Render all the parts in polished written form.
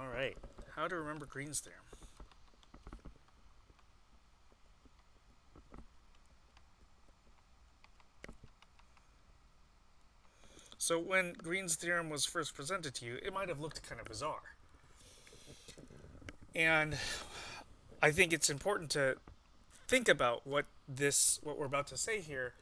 All right, how to remember Green's theorem. So when Green's theorem was first presented to you, it might have looked kind of bizarre. And I think it's important to think about what we're about to say here,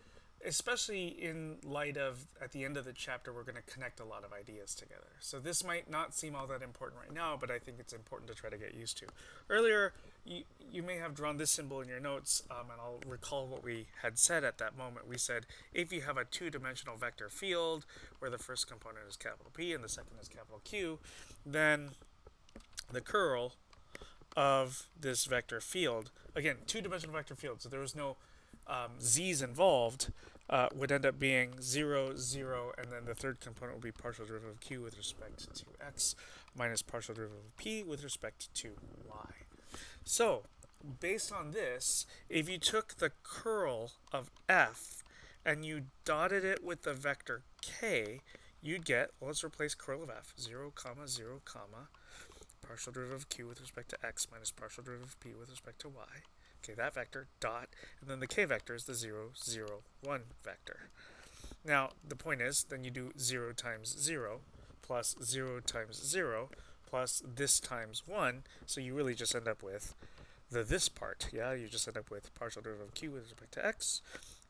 especially in light of, at the end of the chapter, we're going to connect a lot of ideas together. So this might not seem all that important right now, but I think it's important to try to get used to. Earlier, you may have drawn this symbol in your notes, and I'll recall what we had said at that moment. We said if you have a two-dimensional vector field where the first component is capital P and the second is capital Q, then the curl of this vector field, again, two-dimensional vector field, so there was no z's involved, would end up being 0, 0, and then the third component will be partial derivative of q with respect to x minus partial derivative of p with respect to y. So, based on this, if you took the curl of f and you dotted it with the vector k, you'd get, well, let's replace curl of f, 0, 0, partial derivative of q with respect to x minus partial derivative of p with respect to y. Okay, that vector, dot, and then the k vector is the 0, 0, 1 vector. Now, the point is, then you do 0 times 0 plus 0 times 0 plus this times 1, so you really just end up with this part, yeah? You just end up with partial derivative of q with respect to x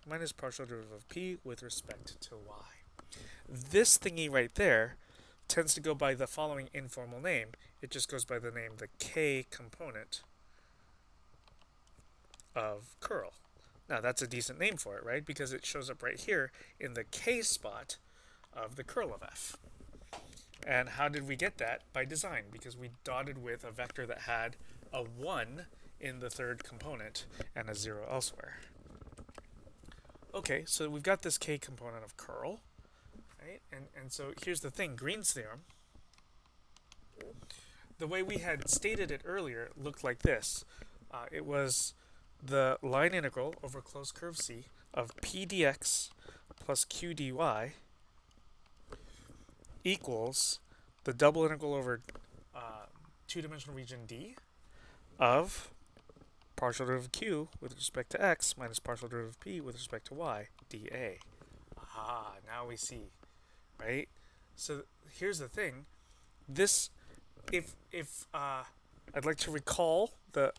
minus partial derivative of p with respect to y. This thingy right there tends to go by the following informal name. It just goes by the name the k component of curl. Now that's a decent name for it, right? Because it shows up right here in the k spot of the curl of f. And how did we get that? By design, because we dotted with a vector that had a 1 in the third component and a 0 elsewhere. Okay, so we've got this k component of curl, right? And so here's the thing, Green's theorem, the way we had stated it earlier, looked like this. It was the line integral over closed curve C of p dx plus q dy equals the double integral over two-dimensional region D of partial derivative of q with respect to x minus partial derivative of p with respect to y dA. Ah, now we see, right? So here's the thing. This, if I'd like to recall the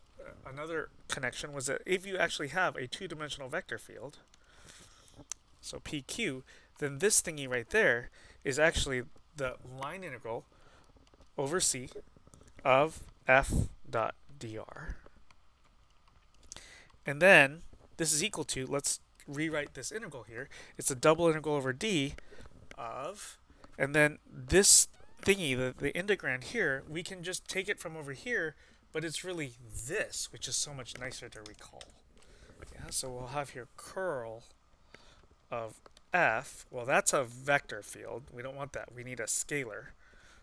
another connection was that if you actually have a two-dimensional vector field, so PQ, then this thingy right there is actually the line integral over C of f dot dr. And then this is equal to, let's rewrite this integral here, it's a double integral over D of, and then this thingy, the integrand here, we can just take it from over here, but it's really this, which is so much nicer to recall. Yeah, so we'll have here curl of f. Well, that's a vector field. We don't want that. We need a scalar.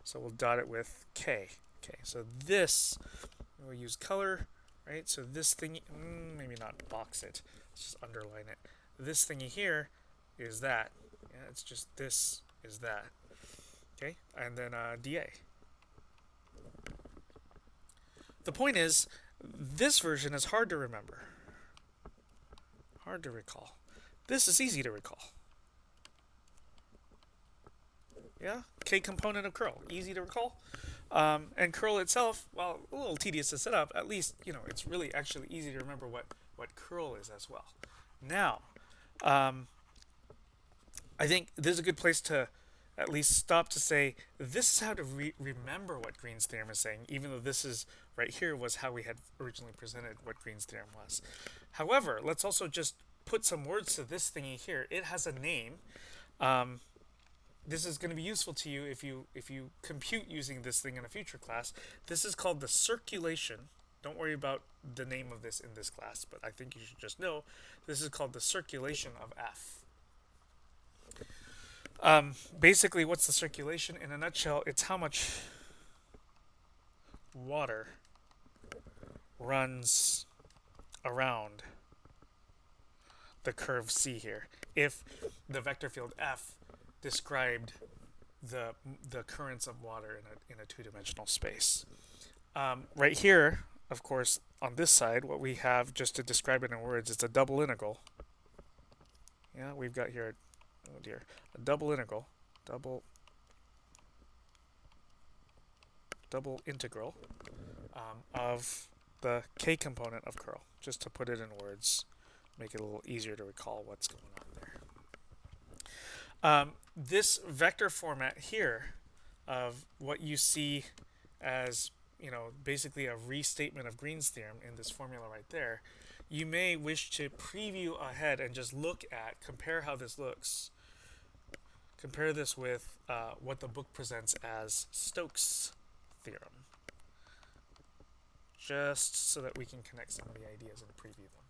So we'll dot it with k. Okay, so this, we'll use color, right? So this thingy, maybe not box it. Let's just underline it. This thingy here is that. Yeah, it's just this is that. Okay, and then dA. The point is, this version is hard to remember. Hard to recall. This is easy to recall. Yeah, k component of curl, easy to recall. And curl itself, well, a little tedious to set up. At least, you know, it's really actually easy to remember what curl is as well. Now, I think this is a good place to at least stop to say, this is how to remember what Green's theorem is saying, even though this is right here was how we had originally presented what Green's theorem was. However, let's also just put some words to this thingy here. It has a name. This is going to be useful to you if you compute using this thing in a future class. This is called the circulation. Don't worry about the name of this in this class, but I think you should just know this is called the circulation of f. Basically, what's the circulation? In a nutshell, it's how much water runs around the curve C here. If the vector field f described the currents of water in a two-dimensional space. Right here, of course, on this side, what we have, just to describe it in words, it's a double integral. Yeah, we've got here, oh dear, a double integral, double integral of the k component of curl, just to put it in words, make it a little easier to recall what's going on there. This vector format here of what you see as, basically a restatement of Green's theorem in this formula right there, you may wish to preview ahead and just compare how this looks. Compare this with what the book presents as Stokes' theorem, just so that we can connect some of the ideas and preview them.